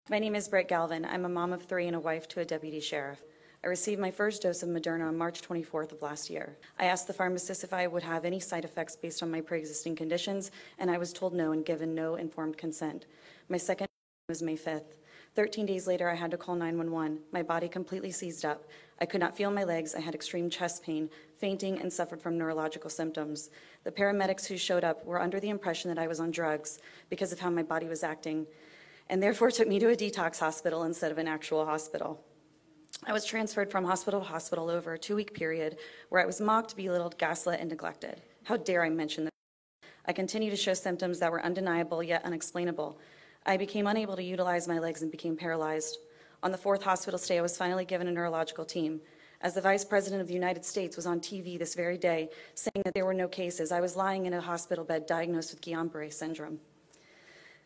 My name is Britt Galvin. I'm a mom of 3 and a wife to a deputy sheriff. I received my first dose of Moderna on March 24th of last year. I asked the pharmacist if I would have any side effects based on my pre-existing conditions, and I was told no and given no informed consent. My second was May 5th. 13 days later, I had to call 911. My body completely seized up. I could not feel my legs. I had extreme chest pain, fainting, and suffered from neurological symptoms. The paramedics who showed up were under the impression that I was on drugs because of how my body was acting, and therefore took me to a detox hospital instead of an actual hospital. I was transferred from hospital to hospital over a 2-week period where I was mocked, belittled, gaslit, and neglected. How dare I mention that? I continued to show symptoms that were undeniable yet unexplainable. I became unable to utilize my legs and became paralyzed. On the 4th hospital stay, I was finally given a neurological team. As the Vice President of the United States was on TV this very day saying that there were no cases, I was lying in a hospital bed diagnosed with Guillain-Barré syndrome,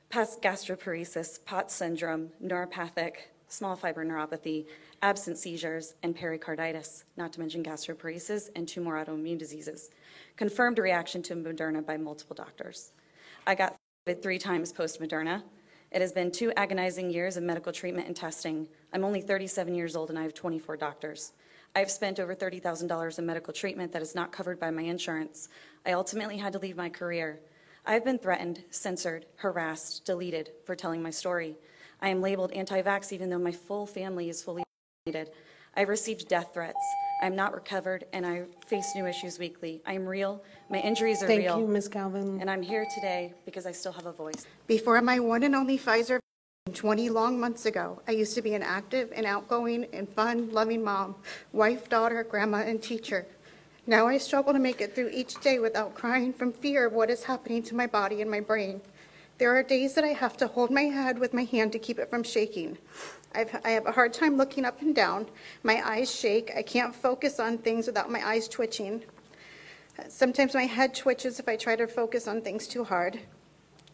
past gastroparesis, POTS syndrome, neuropathic, small fiber neuropathy, absent seizures, and pericarditis, not to mention gastroparesis and 2 more autoimmune diseases. Confirmed reaction to Moderna by multiple doctors. I got COVID 3 times post-Moderna. It has been 2 agonizing years of medical treatment and testing. I'm only 37 years old and I have 24 doctors. I've spent over $30,000 in medical treatment that is not covered by my insurance. I ultimately had to leave my career. I've been threatened, censored, harassed, deleted for telling my story. I am labeled anti-vax even though my full family is fully vaccinated. I've received death threats. I'm not recovered, and I face new issues weekly. I am real. My injuries are real. Thank you, Ms. Galvin. And I'm here today because I still have a voice. Before my one and only Pfizer 20 long months ago, I used to be an active and outgoing and fun, loving mom, wife, daughter, grandma, and teacher. Now I struggle to make it through each day without crying from fear of what is happening to my body and my brain. There are days that I have to hold my head with my hand to keep it from shaking. I have a hard time looking up and down. My eyes shake. I can't focus on things without my eyes twitching. Sometimes my head twitches if I try to focus on things too hard.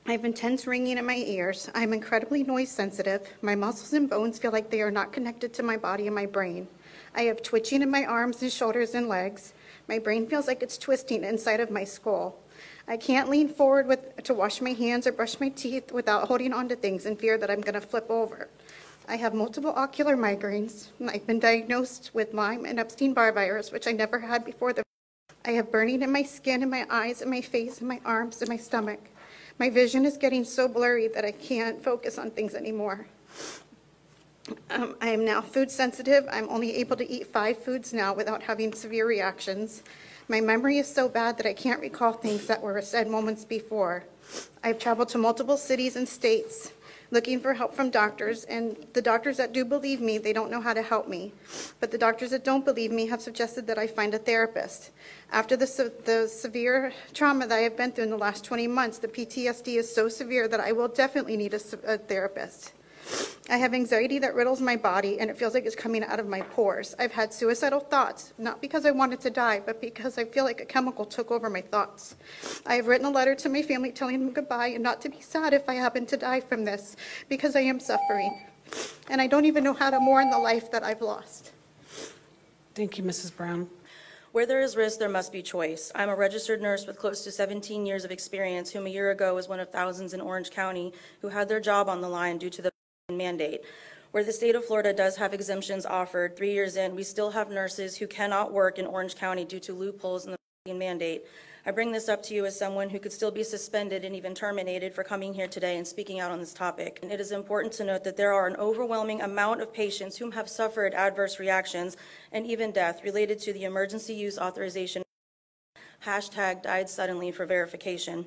I have intense ringing in my ears. I'm incredibly noise sensitive. My muscles and bones feel like they are not connected to my body and my brain. I have twitching in my arms and shoulders and legs. My brain feels like it's twisting inside of my skull. I can't lean forward to wash my hands or brush my teeth without holding on to things in fear that I'm going to flip over. I have multiple ocular migraines. I've been diagnosed with Lyme and Epstein-Barr virus, which I never had before. I have burning in my skin, in my eyes, in my face, in my arms, and my stomach. My vision is getting so blurry that I can't focus on things anymore. I am now food sensitive. I'm only able to eat 5 foods now without having severe reactions. My memory is so bad that I can't recall things that were said moments before. I've traveled to multiple cities and states looking for help from doctors, and the doctors that do believe me, they don't know how to help me. But the doctors that don't believe me have suggested that I find a therapist. After the severe trauma that I have been through in the last 20 months, the PTSD is so severe that I will definitely need a therapist. I have anxiety that riddles my body, and it feels like it's coming out of my pores. I've had suicidal thoughts, not because I wanted to die, but because I feel like a chemical took over my thoughts. I have written a letter to my family telling them goodbye and not to be sad if I happen to die from this, because I am suffering. And I don't even know how to mourn the life that I've lost. Thank you, Mrs. Brown. Where there is risk, there must be choice. I'm a registered nurse with close to 17 years of experience, whom a year ago was one of thousands in Orange County who had their job on the line due to the mandate. Where the state of Florida does have exemptions offered, 3 years in, we still have nurses who cannot work in Orange County due to loopholes in the mandate. I bring this up to you as someone who could still be suspended and even terminated for coming here today and speaking out on this topic. And it is important to note that there are an overwhelming amount of patients whom have suffered adverse reactions and even death related to the emergency use authorization hashtag died suddenly for verification.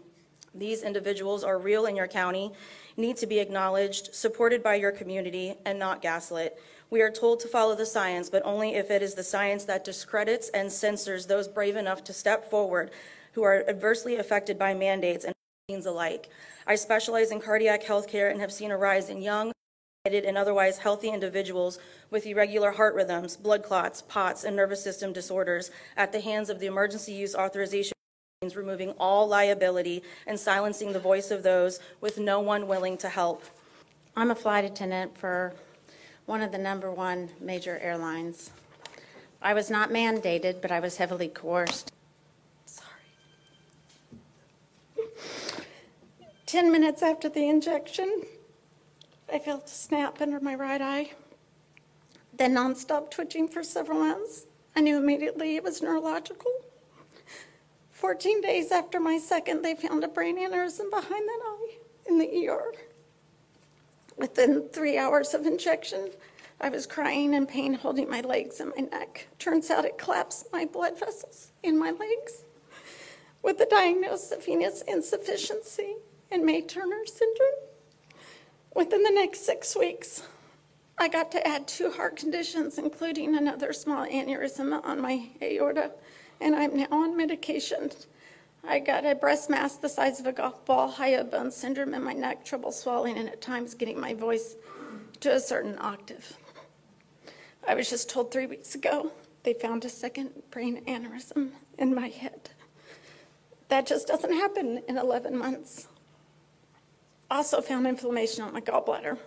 These individuals are real in your county, need to be acknowledged, supported by your community, and not gaslit. We are told to follow the science, but only if it is the science that discredits and censors those brave enough to step forward who are adversely affected by mandates and vaccines alike. I specialize in cardiac health care and have seen a rise in young, and otherwise healthy individuals with irregular heart rhythms, blood clots, POTS, and nervous system disorders at the hands of the emergency use authorization, removing all liability and silencing the voice of those with no one willing to help. I'm a flight attendant for one of the #1 major airlines. I was not mandated, but I was heavily coerced. Sorry. 10 minutes after the injection, I felt a snap under my right eye, then nonstop twitching for several months. I knew immediately it was neurological. 14 days after my second, they found a brain aneurysm behind that eye in the ER. Within 3 hours of injection, I was crying in pain, holding my legs and my neck. Turns out it collapsed my blood vessels in my legs with the diagnosis of venous insufficiency and May-Turner syndrome. Within the next 6 weeks, I got to add 2 heart conditions, including another small aneurysm on my aorta, and I'm now on medication. I got a breast mass the size of a golf ball, high bone syndrome in my neck, trouble swallowing, and at times getting my voice to a certain octave. I was just told 3 weeks ago they found a second brain aneurysm in my head. That just doesn't happen in 11 months. Also found inflammation on my gallbladder.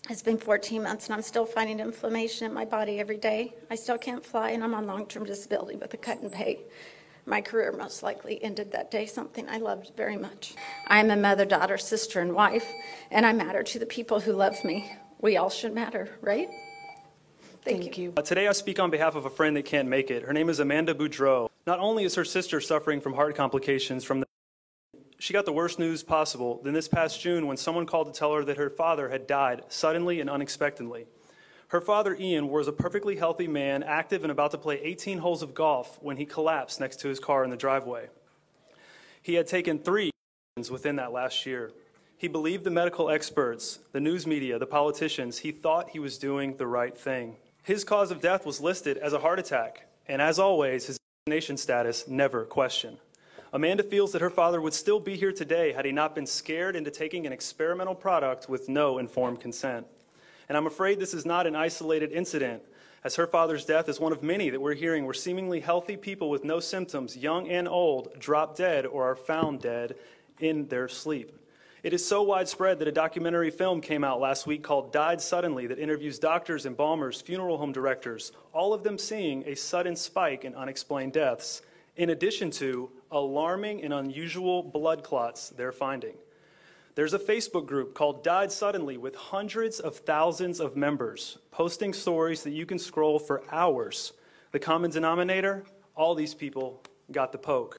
It's been 14 months and I'm still finding inflammation in my body every day. I still can't fly and I'm on long-term disability with a cut in pay. My career most likely ended that day, something I loved very much. I'm a mother, daughter, sister, and wife, and I matter to the people who love me. We all should matter, right? Thank you. Today I speak on behalf of a friend that can't make it. Her name is Amanda Boudreau. Not only is her sister suffering from heart complications from she got the worst news possible than this past June when someone called to tell her that her father had died suddenly and unexpectedly. Her father, Ian, was a perfectly healthy man, active and about to play 18 holes of golf when he collapsed next to his car in the driveway. He had taken 3 within that last year. He believed the medical experts, the news media, the politicians. He thought he was doing the right thing. His cause of death was listed as a heart attack, and as always, his vaccination status never questioned. Amanda feels that her father would still be here today had he not been scared into taking an experimental product with no informed consent. And I'm afraid this is not an isolated incident, as her father's death is one of many that we're hearing where seemingly healthy people with no symptoms, young and old, drop dead or are found dead in their sleep. It is so widespread that a documentary film came out last week called Died Suddenly that interviews doctors, embalmers, funeral home directors, all of them seeing a sudden spike in unexplained deaths, in addition to alarming and unusual blood clots they're finding. There's a Facebook group called Died Suddenly with hundreds of thousands of members posting stories that you can scroll for hours. The common denominator, all these people got the poke.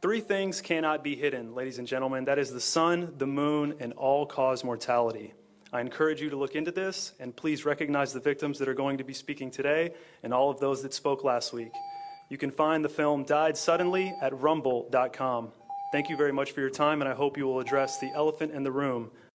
3 things cannot be hidden, ladies and gentlemen. That is the sun, the moon, and all-cause mortality. I encourage you to look into this, and please recognize the victims that are going to be speaking today and all of those that spoke last week. You can find the film Died Suddenly at rumble.com. Thank you very much for your time, and I hope you will address the elephant in the room